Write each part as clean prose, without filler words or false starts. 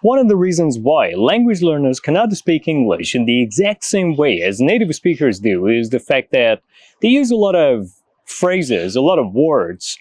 One of the reasons why language learners cannot speak English in the exact same way as native speakers do is the fact that they use a lot of phrases, a lot of words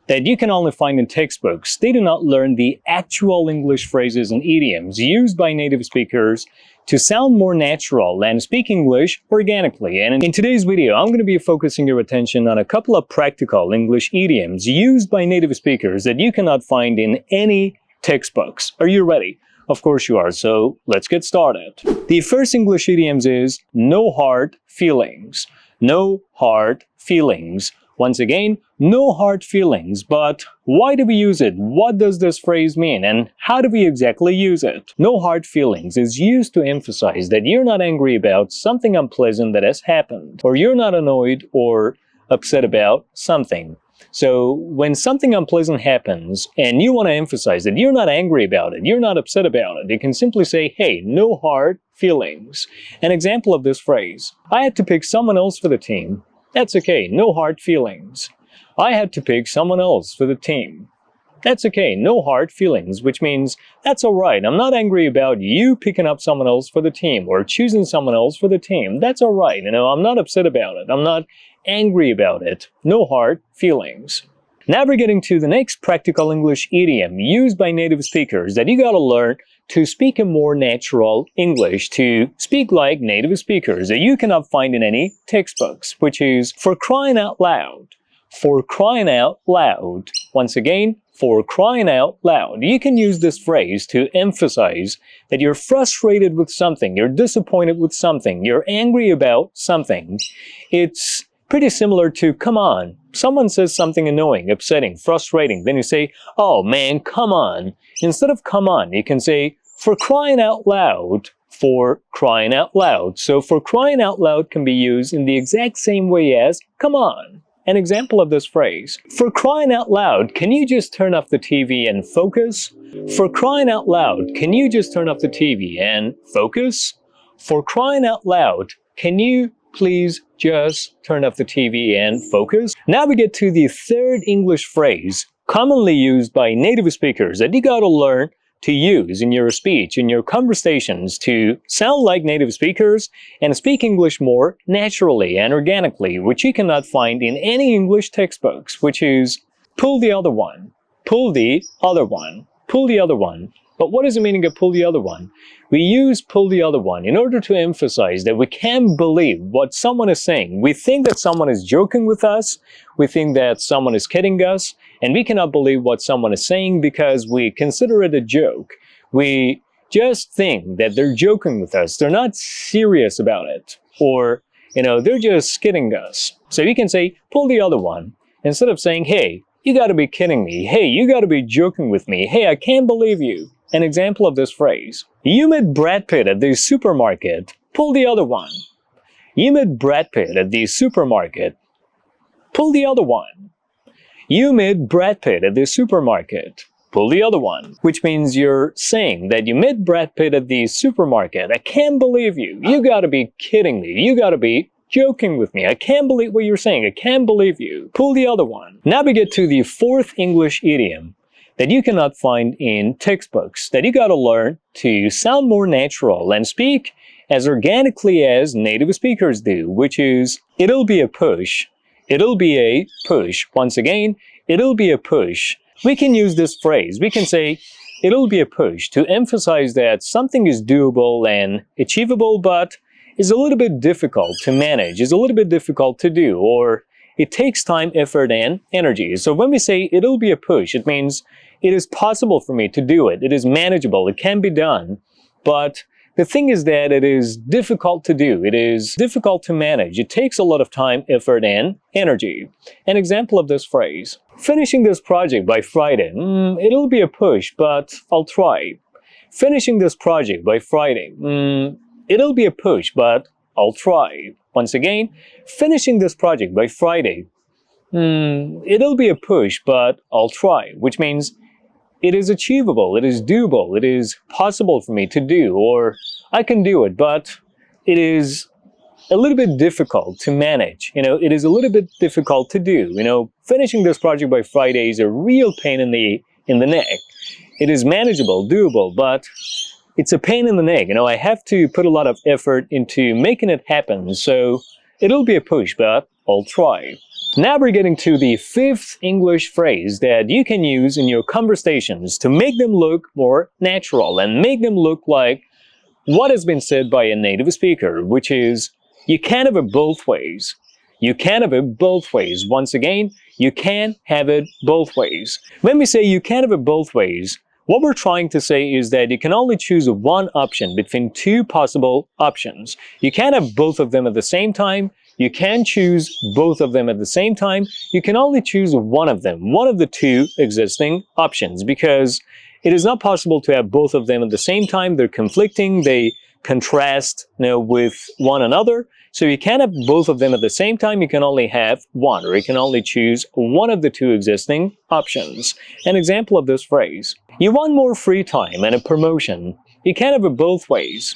that you can only find in textbooks. They do not learn the actual English phrases and idioms used by native speakers to sound more natural and speak English organically. And in today's video, I'm going to be focusing your attention on a couple of practical English idioms used by native speakers that you cannot find in any textbooks. Are you ready? Of course you are, so let's get started. The first English idiom is no hard feelings. No hard feelings. Once again, no hard feelings, but why do we use it? What does this phrase mean? And how do we exactly use it? No hard feelings is used to emphasize that you're not angry about something unpleasant that has happened, or you're not annoyed or upset about something. So when something unpleasant happens and you want to emphasize that you're not angry about it, you're not upset about it, you can simply say, hey, no hard feelings. An example of this phrase: I had to pick someone else for the team. That's okay, no hard feelings. I had to pick someone else for the team. That's okay, no hard feelings, which means that's alright. I'm not angry about you picking up someone else for the team or choosing someone else for the team. That's alright, I'm not upset about it. I'm not angry about it. No hard feelings. Now we're getting to the next practical English idiom used by native speakers that you gotta learn to speak a more natural English, to speak like native speakers that you cannot find in any textbooks, which is for crying out loud. For crying out loud. Once again, for crying out loud. You can use this phrase to emphasize that you're frustrated with something, you're disappointed with something, you're angry about something. It's pretty similar to come on. Someone says something annoying, upsetting, frustrating, then you say, oh man, come on. Instead of come on, you can say, for crying out loud, for crying out loud. So for crying out loud can be used in the exact same way as come on. An example of this phrase: for crying out loud, can you just turn off the TV and focus? For crying out loud, can you just turn off the TV and focus? For crying out loud, can you please just turn off the TV and focus? Now we get to the third English phrase commonly used by native speakers that you gotta learn to use in your speech, in your conversations, to sound like native speakers and speak English more naturally and organically, which you cannot find in any English textbooks, which is pull the other one, pull the other one, pull the other one. But what is the meaning of pull the other one? We use pull the other one in order to emphasize that we can't believe what someone is saying. We think that someone is joking with us, we think that someone is kidding us, and we cannot believe what someone is saying because we consider it a joke. We just think that they're joking with us, they're not serious about it, or they're just kidding us. So you can say pull the other one instead of saying, hey, you gotta be kidding me, hey, you gotta be joking with me, hey, I can't believe you. An example of this phrase: you met Brad Pitt at the supermarket, pull the other one. You met Brad Pitt at the supermarket, pull the other one. You met Brad Pitt at the supermarket, pull the other one. Which means you're saying that you met Brad Pitt at the supermarket. I can't believe you. You gotta be kidding me. You gotta be joking with me. I can't believe what you're saying. I can't believe you. Pull the other one. Now we get to the fourth English idiom that you cannot find in textbooks, that you gotta learn to sound more natural and speak as organically as native speakers do, which is it'll be a push. It'll be a push. Once again, it'll be a push. We can use this phrase. We can say it'll be a push to emphasize that something is doable and achievable, but is a little bit difficult to manage, is a little bit difficult to do, or it takes time, effort, and energy. So when we say it'll be a push, it means it is possible for me to do it. It is manageable. It can be done. But the thing is that it is difficult to do. It is difficult to manage. It takes a lot of time, effort, and energy. An example of this phrase: finishing this project by Friday. It'll be a push, but I'll try. Finishing this project by Friday. It'll be a push, but I'll try. Once again, finishing this project by Friday. It'll be a push, but I'll try. Which means it is achievable, it is doable, it is possible for me to do, or I can do it, but it is a little bit difficult to manage. It is a little bit difficult to do. Finishing this project by Friday is a real pain in the neck. It is manageable, doable, but it's a pain in the neck. I have to put a lot of effort into making it happen, so it'll be a push, but I'll try. Now we're getting to the fifth English phrase that you can use in your conversations to make them look more natural and make them look like what has been said by a native speaker, which is, you can't have it both ways. You can't have it both ways. Once again, you can't have it both ways. When we say you can't have it both ways, what we're trying to say is that you can only choose one option between two possible options. You can't have both of them at the same time. You can't choose both of them at the same time. You can only choose one of them, one of the two existing options, because it is not possible to have both of them at the same time. They're conflicting, they contrast, with one another. So you can't have both of them at the same time. You can only have one, or you can only choose one of the two existing options. An example of this phrase: you want more free time and a promotion. You can't have it both ways.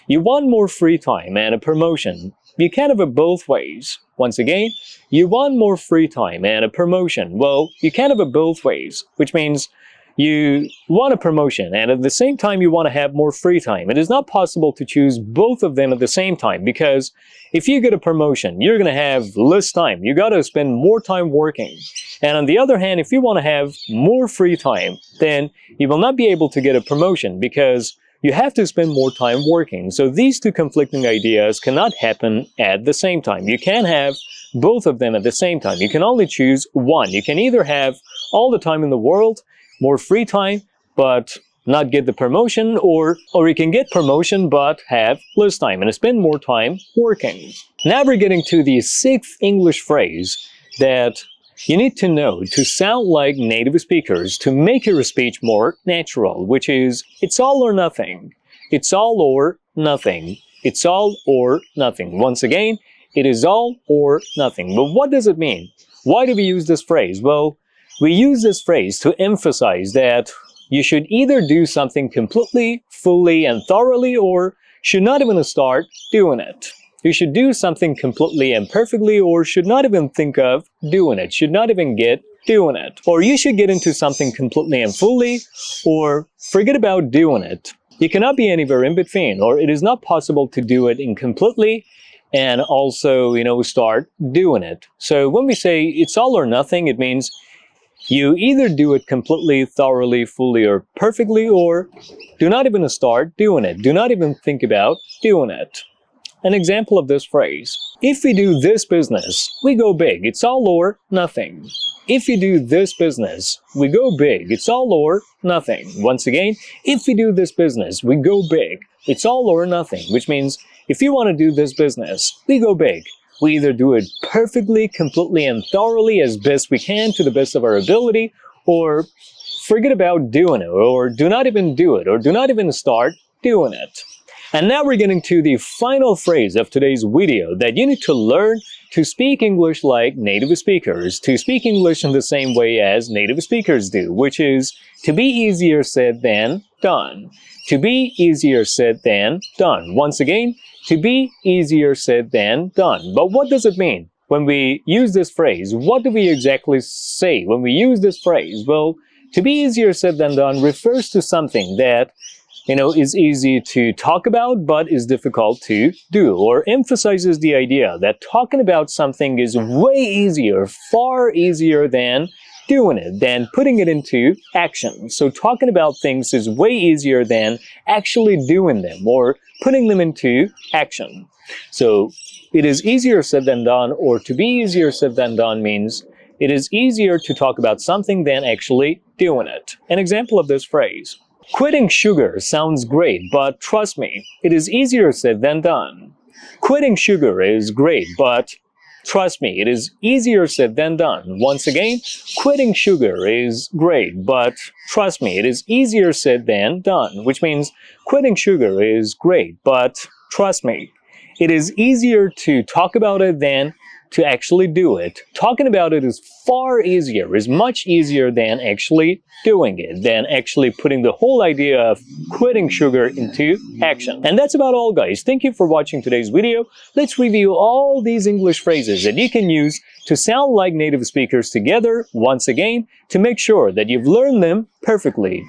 You want more free time and a promotion. You can't have it both ways. Once again, you want more free time and a promotion. Well, you can't have it both ways, which means you want a promotion and at the same time you want to have more free time. It is not possible to choose both of them at the same time, because if you get a promotion, you're going to have less time. You got to spend more time working. And on the other hand, if you want to have more free time, then you will not be able to get a promotion because you have to spend more time working. So these two conflicting ideas cannot happen at the same time. You can't have both of them at the same time. You can only choose one. You can either have all the time in the world, more free time, but not get the promotion, or you can get promotion but have less time and spend more time working. Now we're getting to the sixth English phrase that you need to know to sound like native speakers to make your speech more natural, which is, it's all or nothing. It's all or nothing. It's all or nothing. Once again, it is all or nothing. But what does it mean? Why do we use this phrase? Well, we use this phrase to emphasize that you should either do something completely, fully, and thoroughly, or should not even start doing it. You should do something completely and perfectly, or should not even think of doing it, should not even get doing it. Or you should get into something completely and fully, or forget about doing it. You cannot be anywhere in between, or it is not possible to do it incompletely and also, start doing it. So when we say it's all or nothing, it means you either do it completely, thoroughly, fully, or perfectly, or do not even start doing it. Do not even think about doing it. An example of this phrase: if we do this business, we go big. It's all or nothing. If you do this business, we go big. It's all or nothing. Once again, if we do this business, we go big. It's all or nothing, which means if you want to do this business, we go big. We either do it perfectly, completely, and thoroughly as best we can to the best of our ability, or forget about doing it, or do not even do it, or do not even start doing it. And now we're getting to the final phrase of today's video that you need to learn to speak English like native speakers, to speak English in the same way as native speakers do, which is to be easier said than done. To be easier said than done. Once again, to be easier said than done. But what does it mean when we use this phrase? What do we exactly say when we use this phrase? Well, to be easier said than done refers to something that is easy to talk about but is difficult to do, or emphasizes the idea that talking about something is way easier, far easier than doing it, than putting it into action. So talking about things is way easier than actually doing them or putting them into action. So it is easier said than done, or to be easier said than done means it is easier to talk about something than actually doing it. An example of this phrase: quitting sugar sounds great, but trust me, it is easier said than done. Quitting sugar is great, but trust me, it is easier said than done. Once again, quitting sugar is great, but trust me, it is easier said than done, which means quitting sugar is great, but trust me, it is easier to talk about it than to actually do it. Talking about it is far easier, is much easier than actually doing it, than actually putting the whole idea of quitting sugar into action. And that's about all, guys. Thank you for watching today's video. Let's review all these English phrases that you can use to sound like native speakers together once again to make sure that you've learned them perfectly.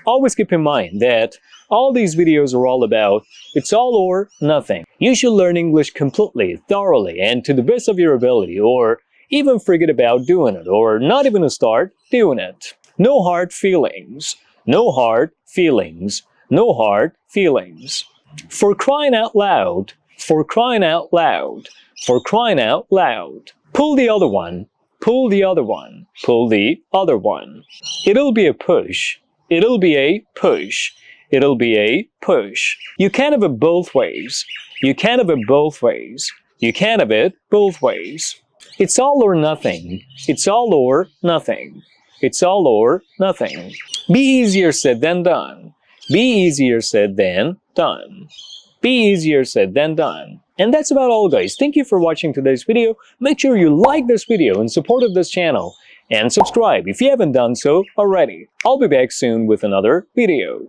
always keep in mind that all these videos are all about it's all or nothing. You should learn English completely, thoroughly, and to the best of your ability, or even forget about doing it, or not even start doing it. No hard feelings. No hard feelings. No hard feelings. For crying out loud. For crying out loud. For crying out loud. Pull the other one. Pull the other one. Pull the other one. It'll be a push. It'll be a push. It'll be a push. You can't have it both ways. You can't have it both ways. You can't have it both ways. It's all or nothing. It's all or nothing. It's all or nothing. Be easier said than done. Be easier said than done. Be easier said than done. And that's about all, guys. Thank you for watching today's video. Make sure you like this video in support of this channel and subscribe if you haven't done so already. I'll be back soon with another video.